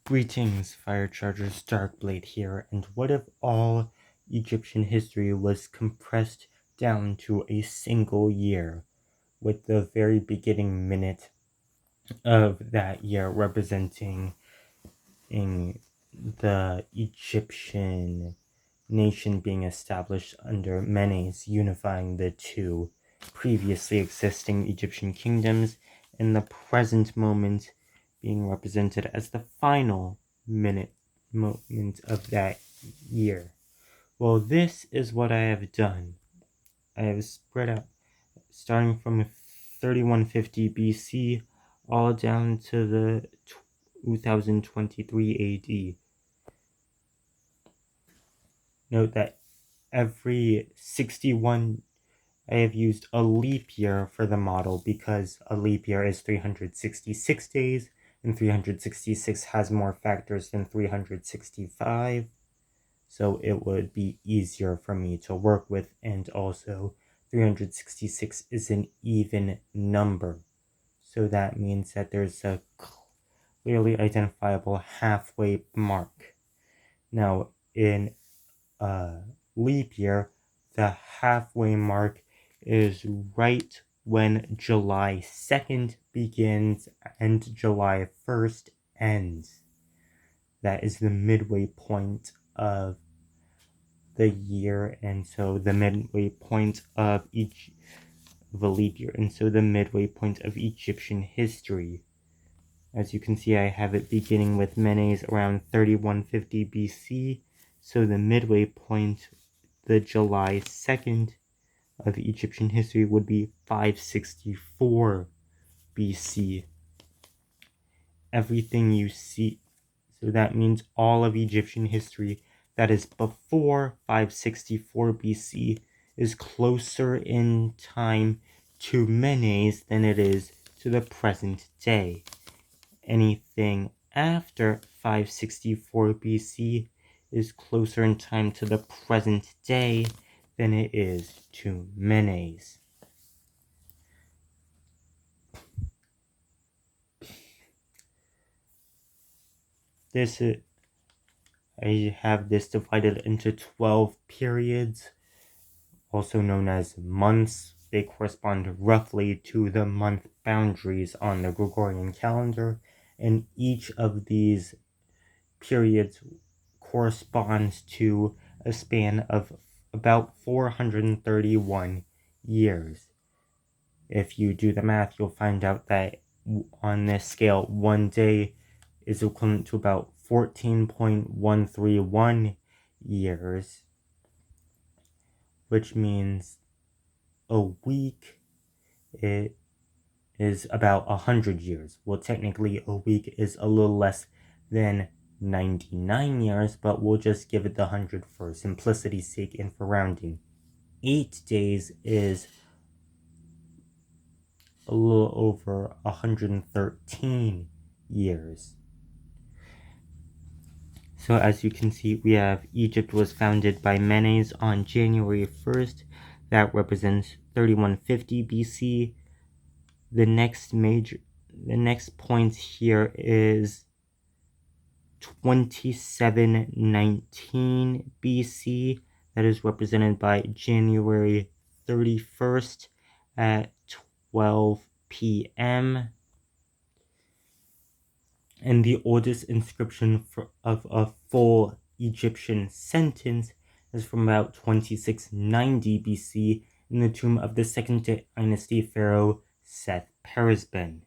Greetings, Fire Chargers, Darkblade here, and what if all Egyptian history was compressed down to a single year, with the very beginning minute of that year representing the Egyptian nation being established under Menes, unifying the two previously existing Egyptian kingdoms, and the present moment being represented as the final moment of that year. Well, this is what I have done. I have spread out, starting from 3150 BC all down to the 2023 AD. Note that every 61 I have used a leap year for the model because a leap year is 366 days, and 366 has more factors than 365, so it would be easier for me to work with, and also 366 is an even number, so that means that there's a clearly identifiable halfway mark. Now, in a leap year, the halfway mark is right when July 2nd begins and July 1st ends. That is the midway point of the year, and so the midway point of each of a leap year, and so the midway point of Egyptian history. As you can see, I have it beginning with Menes around 3150 BC, so the midway point, the July 2nd of Egyptian history, would be 564 BC. Everything you see, so that means all of Egyptian history that is before 564 BC is closer in time to Menes than it is to the present day. Anything after 564 BC is closer in time to the present day than it is to Menes. I have this divided into 12 periods, also known as months. They correspond roughly to the month boundaries on the Gregorian calendar, and each of these periods corresponds to a span of about 431 years. If you do the math, you'll find out that on this scale, one day is equivalent to about 14.131 years, which means a week is about 100 years. Well, technically, a week is a little less than 99 years, but we'll just give it the 100 for simplicity's sake and for rounding. 8 days is a little over 113 years. So as you can see, we have Egypt was founded by Menes on January 1st. That represents 3150 BC. The next point here is 2719 BC. That is represented by January 31st at 12 p.m. And the oldest inscription of a full Egyptian sentence is from about 2690 BC in the tomb of the second dynasty pharaoh Seth-Peresben.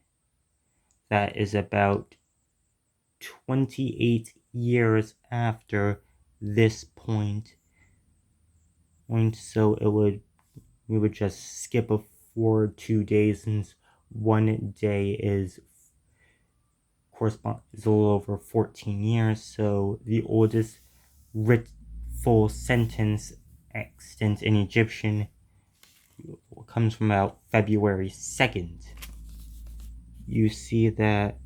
That is about 28 years after this point. So we would just skip forward 2 days, since 1 day is a little over 14 years. So the oldest full sentence extant in Egyptian comes from about February 2nd. You see that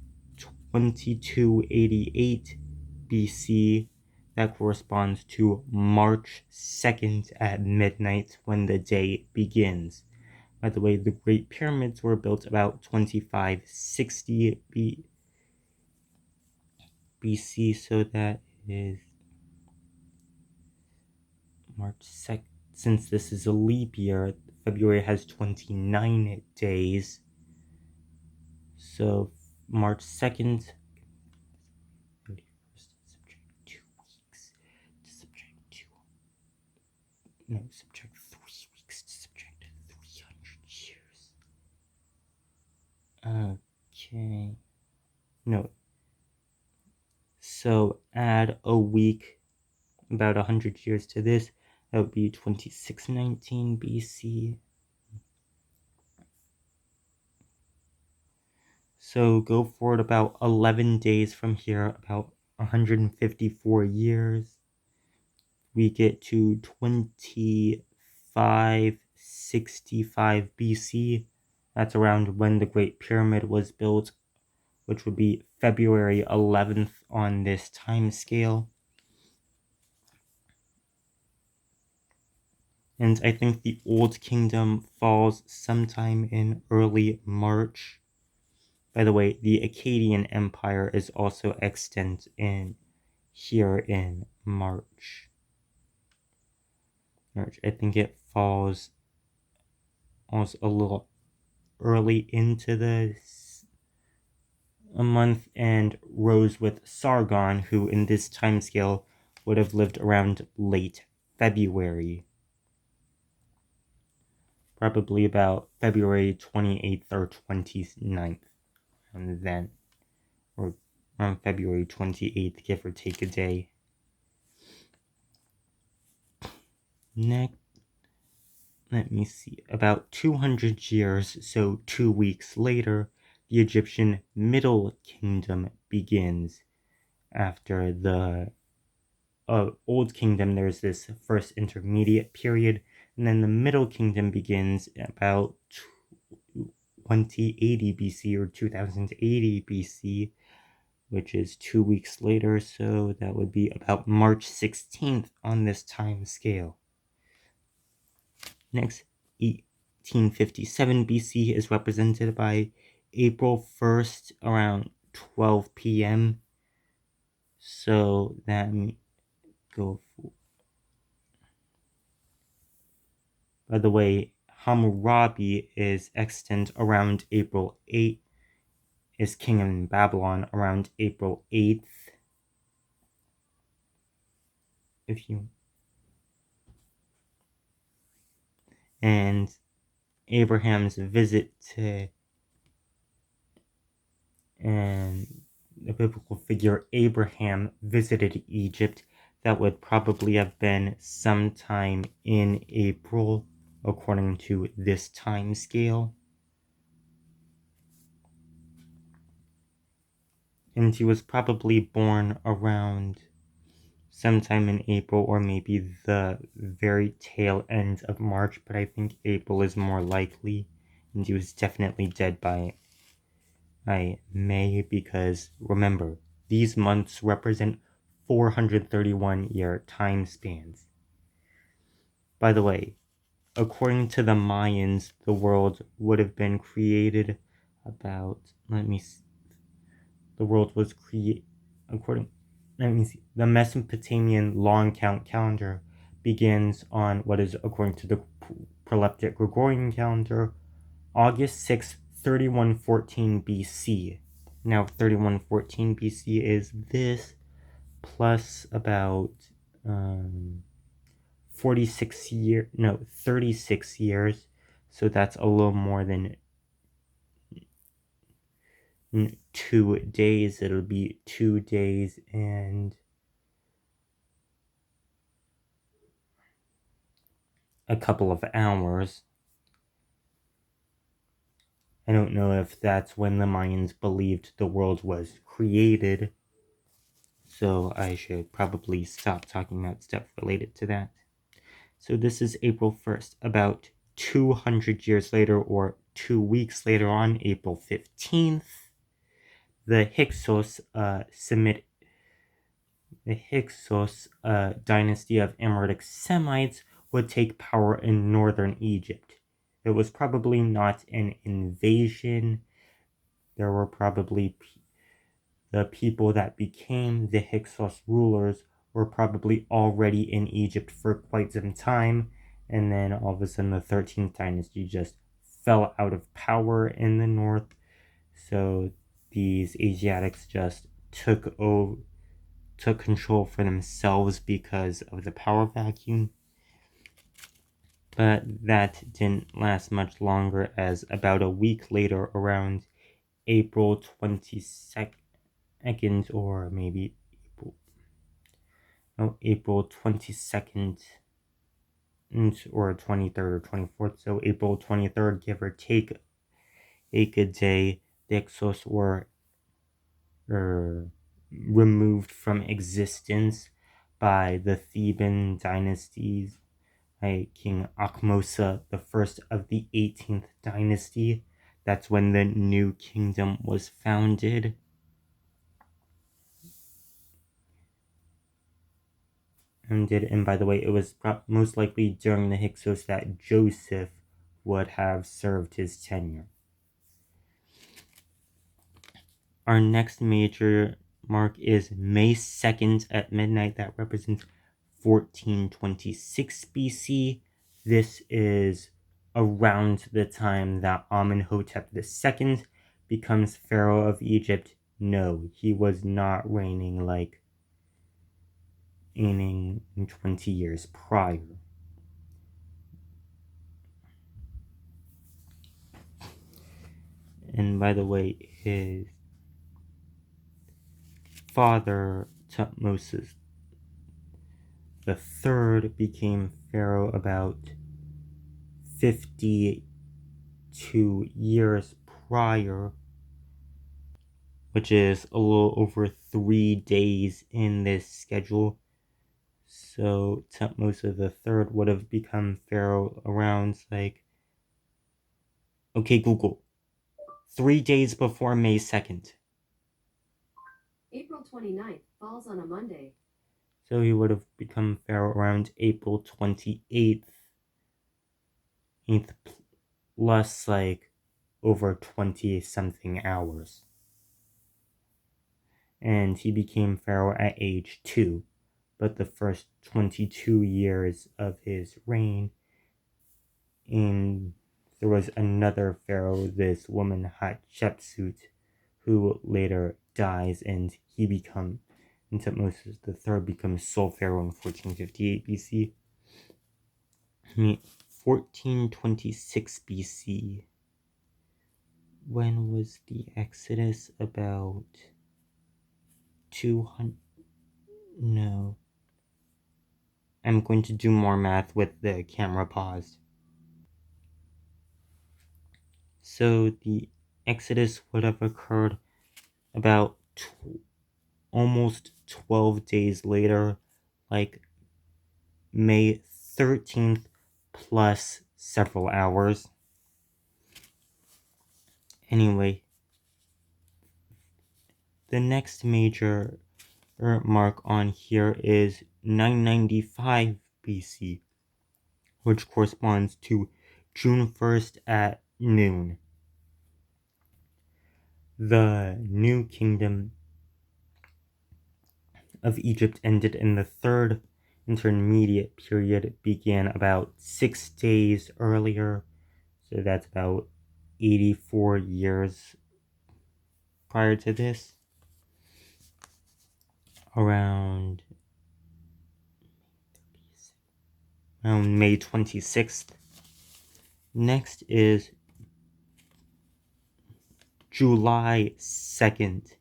2288 BC, that corresponds to March 2nd at midnight when the day begins. By the way, the Great Pyramids were built about 2560 BC. BC, so that is March 2nd. Since this is a leap year, February has 29 days. So March 2nd, 31st, subtract 2 weeks to subtract 2. No, subtract 3 weeks to subtract 300 years. Okay. No. So add a week, about 100 years to this. That would be 2619 BC. So go forward about 11 days from here, about 154 years. We get to 2565 BC. That's around when the Great Pyramid was built, which would be February 11th on this time scale. And I think the Old Kingdom falls sometime in early March. By the way, the Akkadian Empire is also extant in here in March. I think it falls almost a little early into a month and rose with Sargon, who in this time scale would have lived around late February. Probably about February 28th or 29th. And then, or around February 28th, give or take a day. Next, let me see, about 200 years, so 2 weeks later, the Egyptian Middle Kingdom begins. After the Old Kingdom, there's this first intermediate period, and then the Middle Kingdom begins about 2080 BC or 2080 BC, which is 2 weeks later, so that would be about March 16th on this time scale. Next, 1857 BC is represented by April 1st around 12 p.m. So that go for. By the way, Hammurabi is extant around April 8th, is king in Babylon around April 8th. If you and Abraham's visit to and the biblical figure Abraham visited Egypt, that would probably have been sometime in April, according to this time scale. And he was probably born around sometime in April or maybe the very tail end of March, but I think April is more likely, and he was definitely dead by May, because remember, these months represent 431-year time spans. By the way, according to the Mayans, the world would have been created about, the world was created, the Mesopotamian long count calendar begins on what is, according to the proleptic Gregorian calendar, August 6th, 3114 BC. Now, 3114 BC is this plus about 36 years. So that's a little more than 2 days. It'll be 2 days and a couple of hours. I don't know if that's when the Mayans believed the world was created, so I should probably stop talking about stuff related to that. So this is April 1st. About 200 years later, or 2 weeks later, on April 15th, the Hyksos dynasty of Amoritic Semites would take power in northern Egypt. It was probably not an invasion. There were probably the people that became the Hyksos rulers were probably already in Egypt for quite some time, and then all of a sudden the 13th dynasty just fell out of power in the north, so these Asiatics just took control for themselves because of the power vacuum. But that didn't last much longer, as about a week later, around April 22nd, or maybe April 22nd or 23rd or 24th, so April 23rd, give or take a day, the Hyksos were removed from existence by the Theban dynasties, by King Akhmosa, the first of the 18th dynasty. That's when the new kingdom was founded. And by the way, it was most likely during the Hyksos that Joseph would have served his tenure. Our next major mark is May 2nd at midnight. That represents 1426 BC. This is around the time that Amenhotep II becomes pharaoh of Egypt. No, he was not reigning like 20 years prior. And by the way, his father, Tutmosis III, became pharaoh about 52 years prior, which is a little over 3 days in this schedule. So Tutmosis III would have become pharaoh around okay, Google, 3 days before May 2nd. April 29th falls on a Monday. So he would have become pharaoh around April 28th, plus over 20 something hours. And he became pharaoh at age 2, but the first 22 years of his reign, there was another pharaoh, this woman Hatshepsut, who later dies, and Tutmosis III becomes sole pharaoh in 1458 BC. 1426 BC. When was the Exodus? About 200. No. I'm going to do more math with the camera paused. So the Exodus would have occurred about almost 12 days later, like May 13th, plus several hours. Anyway, the next major mark on here is 995 BC, which corresponds to June 1st at noon. The new kingdom of Egypt ended, and the third intermediate period began about 6 days earlier, so that's about 84 years prior to this, around May 26th. Next is July 2nd,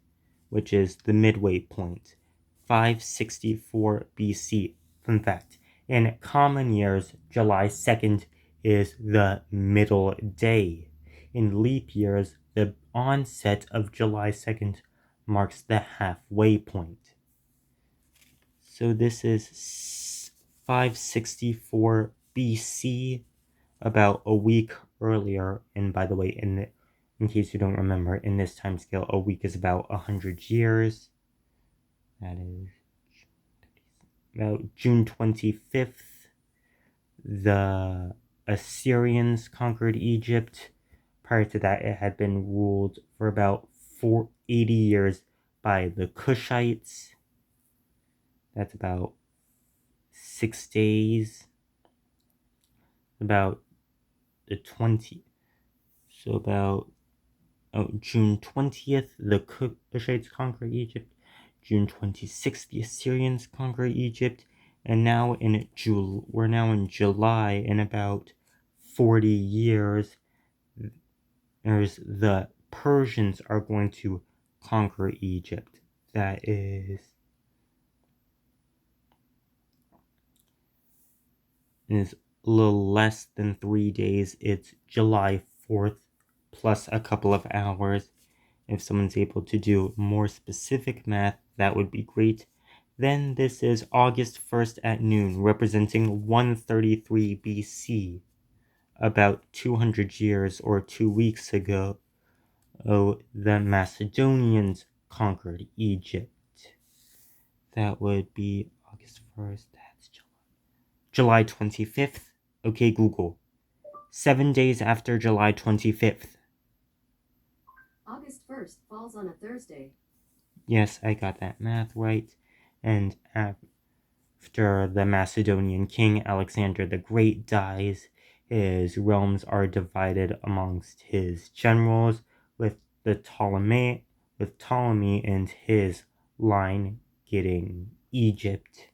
which is the midway point, 564 BC. Fun fact, in common years, July 2nd is the middle day. In leap years, the onset of July 2nd marks the halfway point. So this is 564 BC, about a week earlier. And by the way, in case you don't remember, in this time scale, a week is about 100 years. That is about June 25th. The Assyrians conquered Egypt. Prior to that, it had been ruled for about 80 years by the Cushites. That's about 6 days. About the 20th. So about June 20th, the Cushites conquer Egypt. June 26th, the Assyrians conquer Egypt. And now we're now in July. In about 40 years, the Persians are going to conquer Egypt. That is a little less than 3 days. It's July 4th plus a couple of hours. If someone's able to do more specific math, that would be great. Then this is August 1st at noon, representing 133 BC. About 200 years or 2 weeks ago, the Macedonians conquered Egypt. That would be August 1st. That's July 25th. Okay, Google. 7 days after July 25th. August 1st falls on a Thursday. Yes, I got that math right. And after the Macedonian king Alexander the Great dies, his realms are divided amongst his generals, with Ptolemy and his line getting Egypt.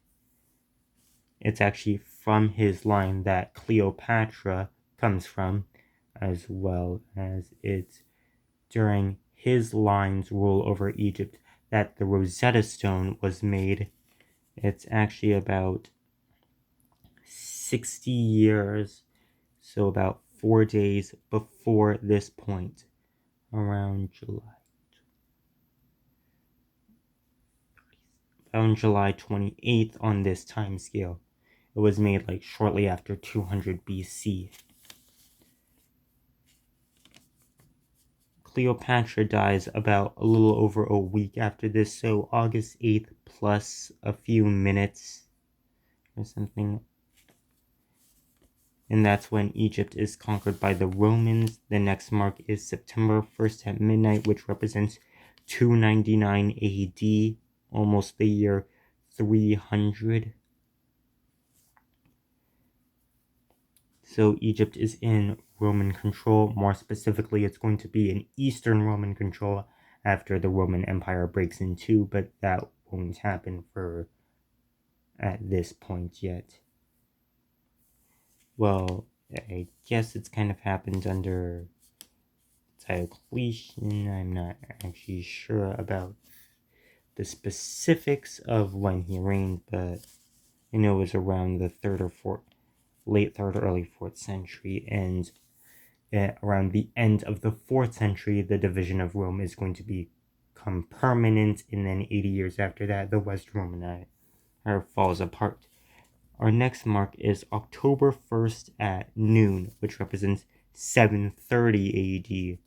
It's actually from his line that Cleopatra comes from, as well as it's during his line's rule over Egypt that the Rosetta Stone was made. It's actually about 60 years, so about 4 days before this point, around July 28th on this time scale. It was made like shortly after 200 BC. Cleopatra dies about a little over a week after this, so August 8th plus a few minutes or something. And that's when Egypt is conquered by the Romans. The next mark is September 1st at midnight, which represents 299 AD, almost the year 300. So Egypt is in Roman control. More specifically, it's going to be in Eastern Roman control after the Roman Empire breaks in two, but that won't happen at this point yet. Well, I guess it's kind of happened under Diocletian. I'm not actually sure about the specifics of when he reigned, but I know it was around the late 3rd or early 4th century, and around the end of the 4th century, the division of Rome is going to become permanent, and then 80 years after that, the West Roman Empire falls apart. Our next mark is October 1st at noon, which represents 730 AD.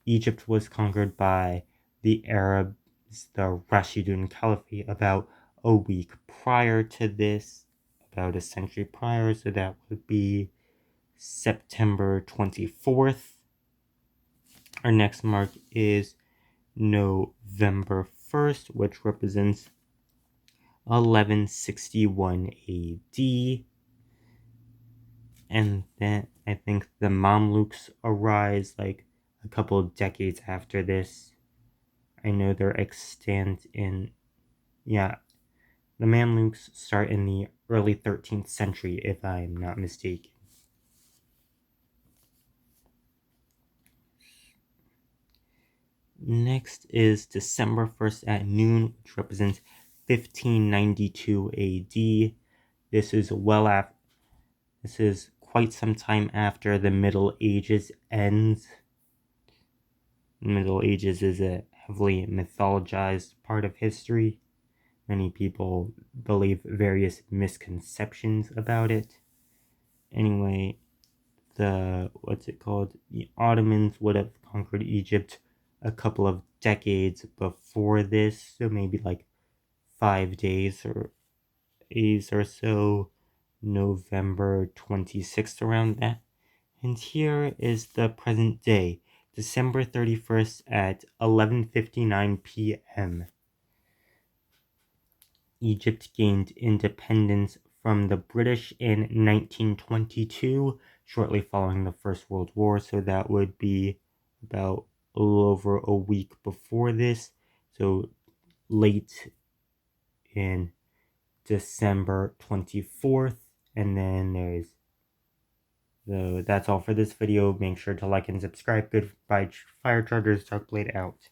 Egypt was conquered by the Arabs, the Rashidun Caliphate, about a week prior to this, about a century prior, so that would be September 24th. Our next mark is November 1st, which represents 1161 AD. And then I think the Mamluks arise like a couple of decades after this. I know they're extant the Mamluks start in the early 13th century, if I'm not mistaken. Next is December 1st at noon, which represents 1592 AD. This is quite some time after the Middle Ages ends. The Middle Ages is a heavily mythologized part of history. Many people believe various misconceptions about it. Anyway, the Ottomans would have conquered Egypt a couple of decades before this, so maybe like 5 days or so, November 26th, around that. And here is the present day. December 31st at 11:59 p.m. Egypt gained independence from the British in 1922, shortly following the First World War, so that would be about a little over a week before this, so late in December 24th, and then there's so that's all for this video. Make sure to like and subscribe. Goodbye, Fire Chargers, Dark Blade out.